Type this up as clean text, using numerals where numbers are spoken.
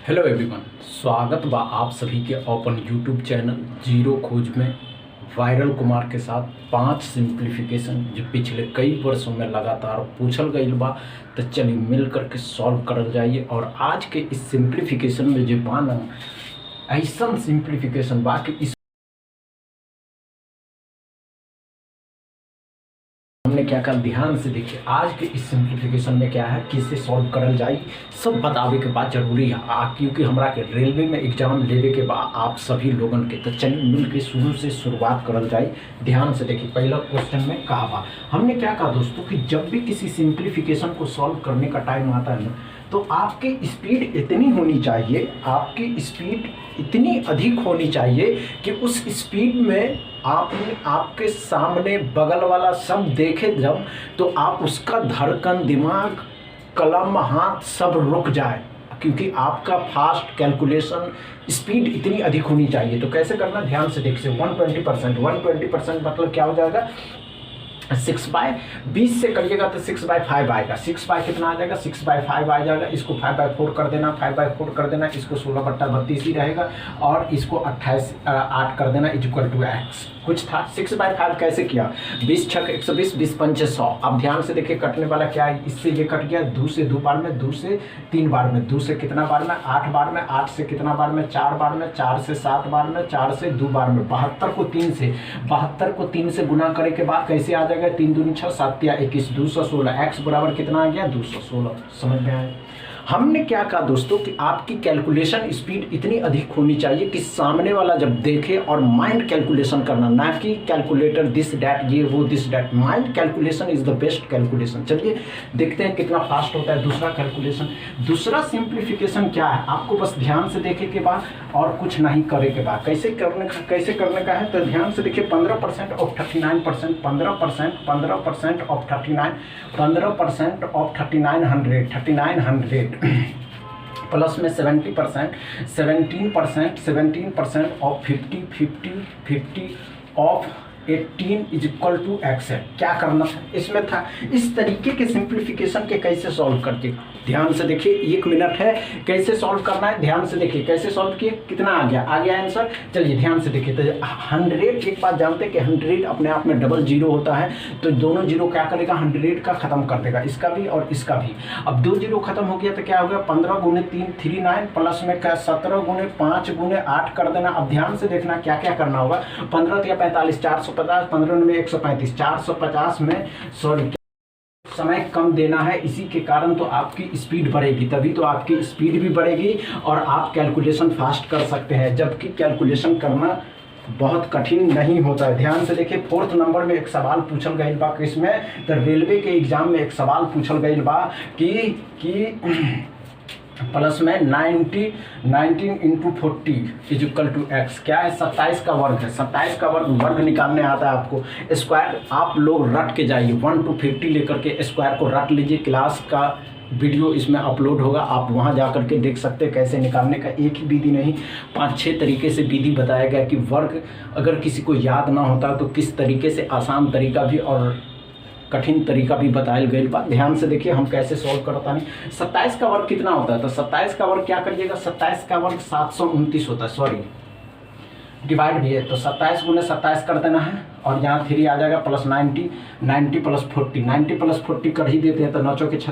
Hello everyone, स्वागत बा आप सभी के अपन यूट्यूब चैनल जीरो खोज में वायरल कुमार के साथ 5 सिंप्लीफिकेशन जो पिछले कई वर्षों में लगातार पूछल गईल बा। तो चलिए मिल करके सॉल्व करल जाइए। और आज के इस सिंप्लीफिकेशन में जो बा ना, ऐसा सिंप्लीफिकेशन बा कि इस हमने क्या कहा, ध्यान से देखिए। आज के इस सिंप्लीफिकेशन में क्या है, किससे सॉल्व करल जाए, सब बतावे के बाद जरूरी है क्योंकि हमरा के रेलवे में एग्जाम लेवे के बाद आप सभी लोगन के। तो चलिए मिल के शुरू से शुरुआत करल जाए। ध्यान से देखिए, पहला क्वेश्चन में कहा बा, हमने क्या कहा दोस्तों कि जब भी किसी सिंप्लीफिकेशन को सॉल्व करने का टाइम आता है ना, तो आपकी स्पीड इतनी होनी चाहिए, आपकी स्पीड इतनी अधिक होनी चाहिए कि उस स्पीड में आपने आपके सामने बगल वाला सब देखे जब, तो आप उसका धड़कन, दिमाग, कलम, हाथ सब रुक जाए, क्योंकि आपका फास्ट कैलकुलेशन स्पीड इतनी अधिक होनी चाहिए। तो कैसे करना, ध्यान से देखिए। 120% मतलब क्या हो जाएगा, 6/20 से करिएगा तो 6/5 आएगा। 6 कितना आ जाएगा, 6/5 आ जाएगा। इसको 5/4 कर देना, 5/4 कर देना। इसको 16/32 ही रहेगा और इसको 8 कर देना इक्वल टू x। कुछ था 6/5 कैसे किया, 20 छक 120, 20 पंचे 100। अब ध्यान से देखिए, कटने वाला क्या है, इससे ये कट गया 2 से 2 बार में, 2 से 3 बार में, 2 से कितना बार में, 8 बार में, 8 से कितना बार में, 4 बार में, 4 से 7 बार में, 4 से 2 बार में। 72 को 3 से गुना करे के बाद कैसे आ जाएगा, 3 दूनी 6, 7 या 21, 216। x बराबर कितना आ गया, 216। समझ में आया। हमने क्या कहा दोस्तों कि आपकी कैलकुलेशन स्पीड इतनी अधिक होनी चाहिए कि सामने वाला जब देखे और माइंड कैलकुलेशन करना, ना कि कैलकुलेटर दिस डैट ये वो this that. Mind calculation is the best calculation. चलिए देखते हैं कितना फास्ट होता है दूसरा कैलकुलेशन। दूसरा सिंप्लीफिकेशन क्या है, आपको बस ध्यान से देखे के बाद और कुछ नहीं करे के बाद कैसे करने का है, तो ध्यान से देखिए। 15% ऑफ 39%, 15% ऑफ 39, 15% ऑफ 3900 प्लस में 70%, 17% of 50 of 18 is equal to x है। क्या करना था इसमें था, इस तरीके के सिंप्लीफिकेशन के कैसे सॉल्व करते, ध्यान से देखिए। 1 मिनट है, कैसे सॉल्व करना है, ध्यान से देखिए। कैसे सॉल्व किए, कितना आ गया आंसर। चलिए ध्यान से देखिए। तो 100, एक बात जानते हैं कि 100 अपने आप में डबल जीरो होता है, तो दोनों जीरो क्या करेगा, 100 का खत्म कर देगा, इसका भी और इसका भी। अब 2 जीरो खत्म हो गया तो क्या हो गया, 15 गुने 3 39, प्लस में क्या 17 गुने 5 गुने 8 कर देना। अब ध्यान से देखना क्या क्या करना होगा। 15 या 45, 450, 15 में 135, 450 में सॉरी समय कम देना है, इसी के कारण तो आपकी स्पीड बढ़ेगी, तभी तो आपकी स्पीड भी बढ़ेगी और आप कैलकुलेशन फास्ट कर सकते हैं, जबकि कैलकुलेशन करना बहुत कठिन नहीं होता है। ध्यान से देखिए। 4th नंबर में एक सवाल पूछल गई बा, किसमें, तो रेलवे के एग्जाम में एक सवाल पूछल गई बा कि प्लस में 19 into 40 is equal to x। क्या है, 27 का वर्ग है। 27 का वर्ग निकालने आता है आपको। स्क्वायर आप लोग रट के जाइए, 1 to 50 लेकर के स्क्वायर को रट लीजिए। क्लास का वीडियो इसमें अपलोड होगा, आप वहां जा करके देख सकते हैं कैसे निकालने का। एक ही विधि नहीं, 5-6 तरीके से विधि बताया गया कि वर्ग अगर किसी को याद ना होता तो किस तरीके से आसान तरीका भी और कठिन तरीका भी बताया गया बा। ध्यान से देखिए हम कैसे सॉल्व करता नहीं। 27 का वर्ग कितना होता है, तो 27 का वर्ग क्या करिएगा, 27 का वर्ग 729 होता है, सॉरी डिवाइड भी है, तो 27 गुने 27 कर देना है और यहाँ 3 आ जाएगा, प्लस 90 प्लस 40 कर ही देते हैं, तो 9 चौके 36।